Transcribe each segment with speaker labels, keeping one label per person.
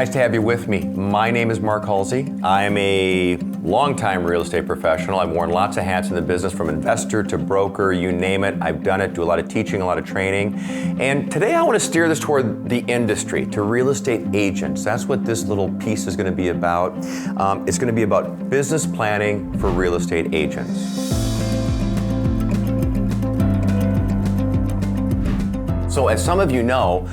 Speaker 1: Nice to have you with me. My name is Mark Halsey. I'm a longtime real estate professional. I've worn lots of hats in the business, from investor to broker, you name it. I've done it, do a lot of teaching, a lot of training. And today I want to steer this toward the industry, to real estate agents. That's what this little piece is going to be about. It's going to be about business planning for real estate agents. So as some of you know,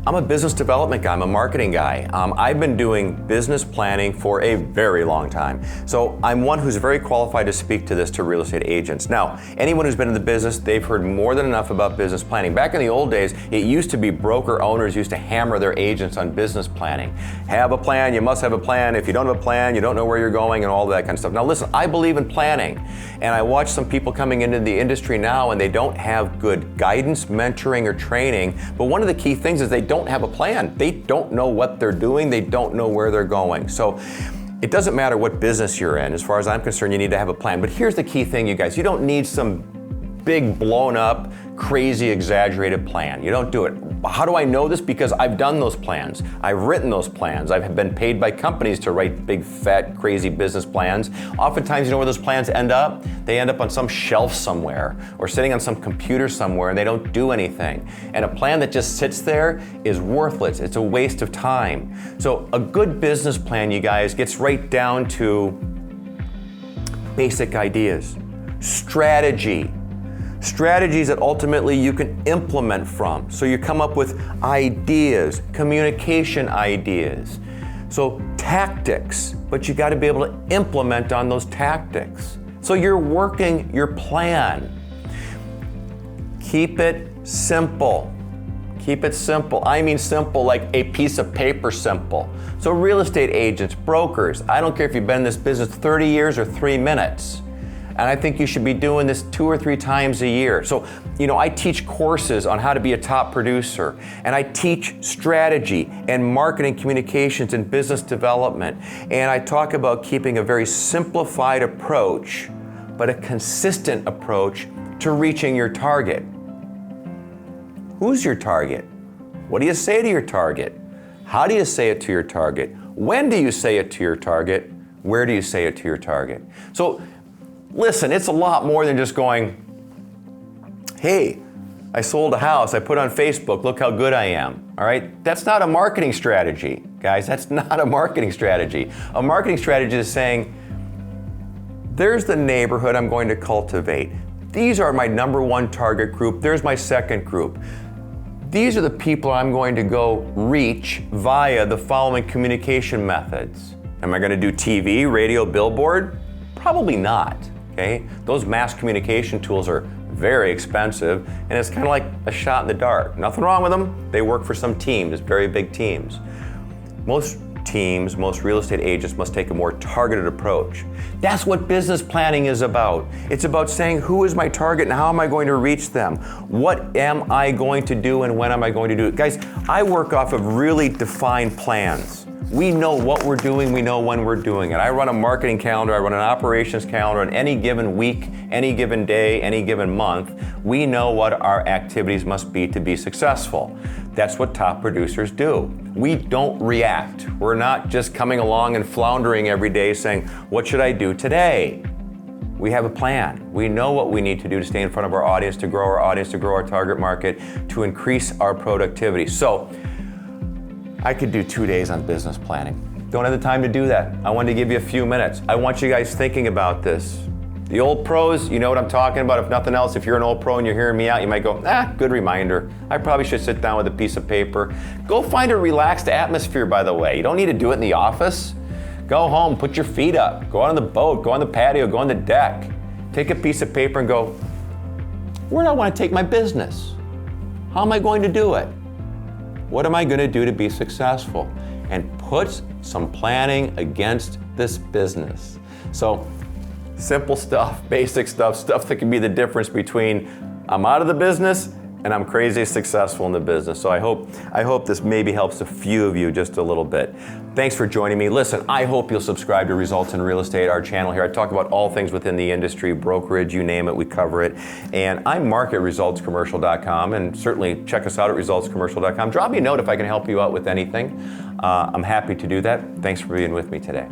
Speaker 1: I'm a business development guy, I'm a marketing guy. I've been doing business planning for a very long time. So I'm one who's very qualified to speak to this to real estate agents. Now, anyone who's been in the business, they've heard more than enough about business planning. Back in the old days, it used to be broker owners used to hammer their agents on business planning. Have a plan, you must have a plan. If you don't have a plan, you don't know where you're going and all that kind of stuff. Now listen, I believe in planning. And I watch some people coming into the industry now and they don't have good guidance, mentoring, or training. But one of the key things is they don't have a plan. They don't know what they're doing. They don't know where they're going. So it doesn't matter what business you're in. As far as I'm concerned, you need to have a plan. But here's the key thing, you guys. You don't need some big, blown up, crazy, exaggerated plan. You don't do it. How do I know this? Because I've done those plans. I've written those plans. I've been paid by companies to write big, fat, crazy business plans. Oftentimes, you know where those plans end up? They end up on some shelf somewhere or sitting on some computer somewhere, and they don't do anything. And a plan that just sits there is worthless. It's a waste of time. So a good business plan, you guys, gets right down to basic ideas, strategies that ultimately you can implement from. So you come up with ideas, communication ideas. So tactics, but you got to be able to implement on those tactics. So you're working your plan. Keep it simple. Keep it simple. I mean simple like a piece of paper simple. So real estate agents, brokers, I don't care if you've been in this business 30 years or 3 minutes. And I think you should be doing this 2 or 3 times a year. So, I teach courses on how to be a top producer, and I teach strategy and marketing communications and business development. And I talk about keeping a very simplified approach, but a consistent approach to reaching your target. Who's your target? What do you say to your target? How do you say it to your target? When do you say it to your target? Where do you say it to your target? So, listen, it's a lot more than just going, hey, I sold a house, I put on Facebook, look how good I am, all right? That's not a marketing strategy, guys. That's not a marketing strategy. A marketing strategy is saying, there's the neighborhood I'm going to cultivate. These are my number 1 target group. There's my second group. These are the people I'm going to go reach via the following communication methods. Am I going to do TV, radio, billboard? Probably not. Okay? Those mass communication tools are very expensive, and it's kind of like a shot in the dark. Nothing wrong with them. They work for some teams, very big teams. Most teams, most real estate agents must take a more targeted approach. That's what business planning is about. It's about saying, who is my target and how am I going to reach them? What am I going to do and when am I going to do it? Guys, I work off of really defined plans. We know what we're doing, we know when we're doing it. I run a marketing calendar, I run an operations calendar. On any given week, any given day, any given month, we know what our activities must be to be successful. That's what top producers do. We don't react. We're not just coming along and floundering every day saying, what should I do today? We have a plan. We know what we need to do to stay in front of our audience, to grow our audience, to grow our target market, to increase our productivity. So, I could do 2 days on business planning. Don't have the time to do that. I wanted to give you a few minutes. I want you guys thinking about this. The old pros, you know what I'm talking about. If nothing else, if you're an old pro and you're hearing me out, you might go, good reminder. I probably should sit down with a piece of paper. Go find a relaxed atmosphere, by the way. You don't need to do it in the office. Go home, put your feet up, go out on the boat, go on the patio, go on the deck. Take a piece of paper and go, where do I want to take my business? How am I going to do it? What am I going to do to be successful? And put some planning against this business. So, simple stuff, basic stuff, stuff that can be the difference between I'm out of the business and I'm crazy successful in the business. So I hope this maybe helps a few of you just a little bit. Thanks for joining me. Listen, I hope you'll subscribe to Results in Real Estate, our channel here. I talk about all things within the industry, brokerage, you name it, we cover it. And I market resultscommercial.com, and certainly check us out at resultscommercial.com. Drop me a note if I can help you out with anything. I'm happy to do that. Thanks for being with me today.